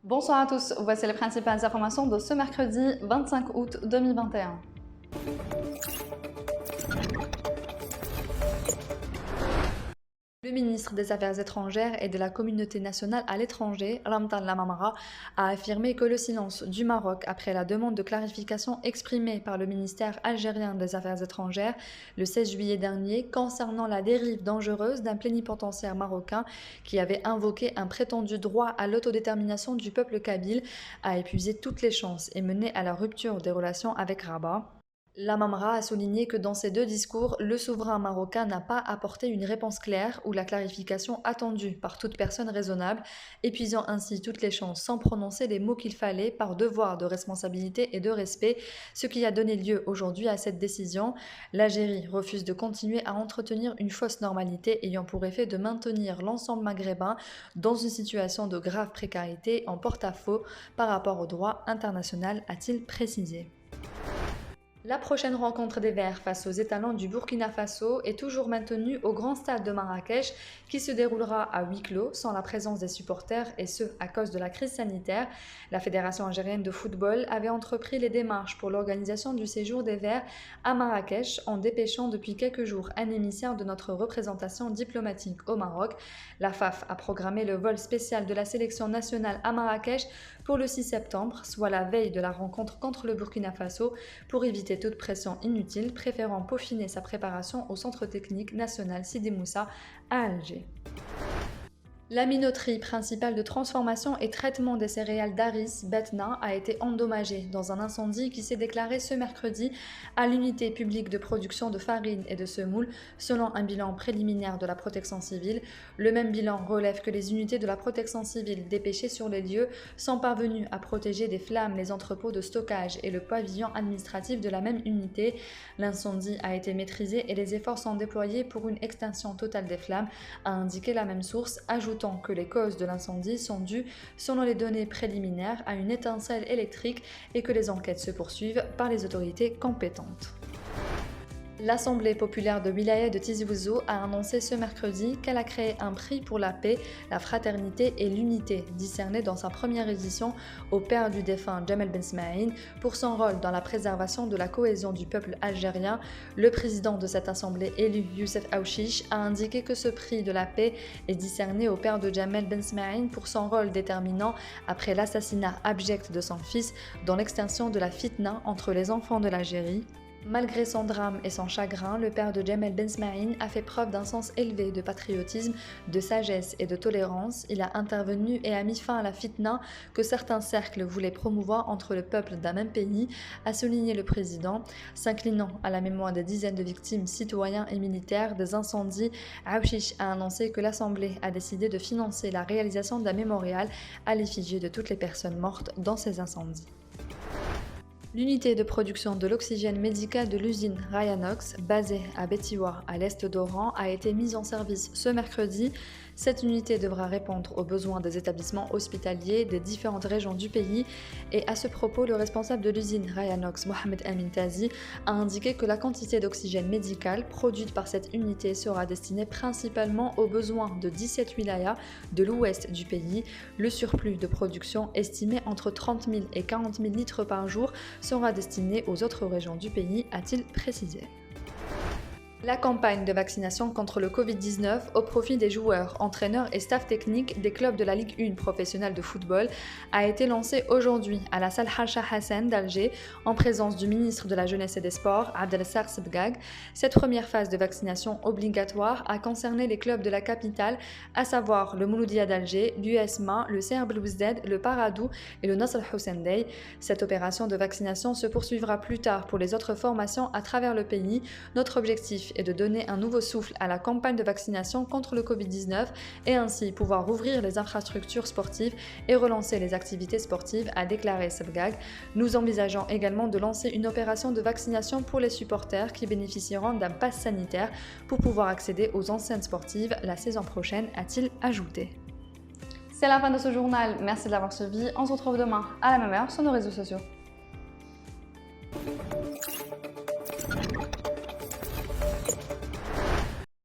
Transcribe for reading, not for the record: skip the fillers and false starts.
Bonsoir à tous, voici les principales informations de ce mercredi 25 août 2021. Le ministre des Affaires étrangères et de la communauté nationale à l'étranger, Ramtan Lamamra, a affirmé que le silence du Maroc après la demande de clarification exprimée par le ministère algérien des Affaires étrangères le 16 juillet dernier concernant la dérive dangereuse d'un plénipotentiaire marocain qui avait invoqué un prétendu droit à l'autodétermination du peuple kabyle a épuisé toutes les chances et mené à la rupture des relations avec Rabat. Lamamra a souligné que dans ces deux discours, le souverain marocain n'a pas apporté une réponse claire ou la clarification attendue par toute personne raisonnable, épuisant ainsi toutes les chances sans prononcer les mots qu'il fallait par devoir de responsabilité et de respect, ce qui a donné lieu aujourd'hui à cette décision. L'Algérie refuse de continuer à entretenir une fausse normalité ayant pour effet de maintenir l'ensemble maghrébin dans une situation de grave précarité en porte-à-faux par rapport au droit international, a-t-il précisé. La prochaine rencontre des Verts face aux étalons du Burkina Faso est toujours maintenue au grand stade de Marrakech qui se déroulera à huis clos sans la présence des supporters et ce à cause de la crise sanitaire. La Fédération algérienne de football avait entrepris les démarches pour l'organisation du séjour des Verts à Marrakech en dépêchant depuis quelques jours un émissaire de notre représentation diplomatique au Maroc. La FAF a programmé le vol spécial de la sélection nationale à Marrakech pour le 6 septembre, soit la veille de la rencontre contre le Burkina Faso, pour éviter toute pression inutile, préférant peaufiner sa préparation au Centre technique national Sidi Moussa à Alger. La minoterie principale de transformation et traitement des céréales d'Aris, Betna, a été endommagée dans un incendie qui s'est déclaré ce mercredi à l'unité publique de production de farine et de semoule, selon un bilan préliminaire de la protection civile. Le même bilan relève que les unités de la protection civile dépêchées sur les lieux sont parvenues à protéger des flammes les entrepôts de stockage et le pavillon administratif de la même unité. L'incendie a été maîtrisé et les efforts sont déployés pour une extinction totale des flammes, a indiqué la même source, ajoutant que les causes de l'incendie sont dues, selon les données préliminaires, à une étincelle électrique et que les enquêtes se poursuivent par les autorités compétentes. L'Assemblée populaire de Wilaya de Tizi Ouzou a annoncé ce mercredi qu'elle a créé un prix pour la paix, la fraternité et l'unité, discerné dans sa première édition au père du défunt Jamal Ben Smaïn pour son rôle dans la préservation de la cohésion du peuple algérien. Le président de cette assemblée élu, Youssef Aouchiche, a indiqué que ce prix de la paix est discerné au père de Jamal Ben Smaïn pour son rôle déterminant après l'assassinat abject de son fils dans l'extinction de la fitna entre les enfants de l'Algérie. Malgré son drame et son chagrin, le père de Jamal Ben Smaïn a fait preuve d'un sens élevé de patriotisme, de sagesse et de tolérance. Il a intervenu et a mis fin à la fitna que certains cercles voulaient promouvoir entre le peuple d'un même pays, a souligné le président. S'inclinant à la mémoire des dizaines de victimes, citoyens et militaires des incendies, Aouchiche a annoncé que l'Assemblée a décidé de financer la réalisation d'un mémorial à l'effigie de toutes les personnes mortes dans ces incendies. L'unité de production de l'oxygène médical de l'usine Ryanox, basée à Betiwa, à l'est d'Oran, a été mise en service ce mercredi. Cette unité devra répondre aux besoins des établissements hospitaliers des différentes régions du pays et à ce propos, le responsable de l'usine Ryanox, Mohamed Amin Tazi, a indiqué que la quantité d'oxygène médical produite par cette unité sera destinée principalement aux besoins de 17 wilayas de l'ouest du pays. Le surplus de production, estimé entre 30 000 et 40 000 litres par jour, sera destiné aux autres régions du pays, a-t-il précisé. La campagne de vaccination contre le Covid-19 au profit des joueurs, entraîneurs et staff technique des clubs de la Ligue 1 professionnelle de football a été lancée aujourd'hui à la salle Hacha Hassan d'Alger en présence du ministre de la Jeunesse et des Sports, Abdelassar Sebgag. Cette première phase de vaccination obligatoire a concerné les clubs de la capitale, à savoir le Mouloudia d'Alger, l'USMA, le CR Belouizdad, le Paradou et le Nasr Hussein Dey. Cette opération de vaccination se poursuivra plus tard pour les autres formations à travers le pays. Notre objectif est de donner un nouveau souffle à la campagne de vaccination contre le Covid-19 et ainsi pouvoir rouvrir les infrastructures sportives et relancer les activités sportives, a déclaré Sebgag. Nous envisageons également de lancer une opération de vaccination pour les supporters qui bénéficieront d'un pass sanitaire pour pouvoir accéder aux enceintes sportives la saison prochaine, a-t-il ajouté. C'est la fin de ce journal, merci de l'avoir suivi, on se retrouve demain à la même heure sur nos réseaux sociaux.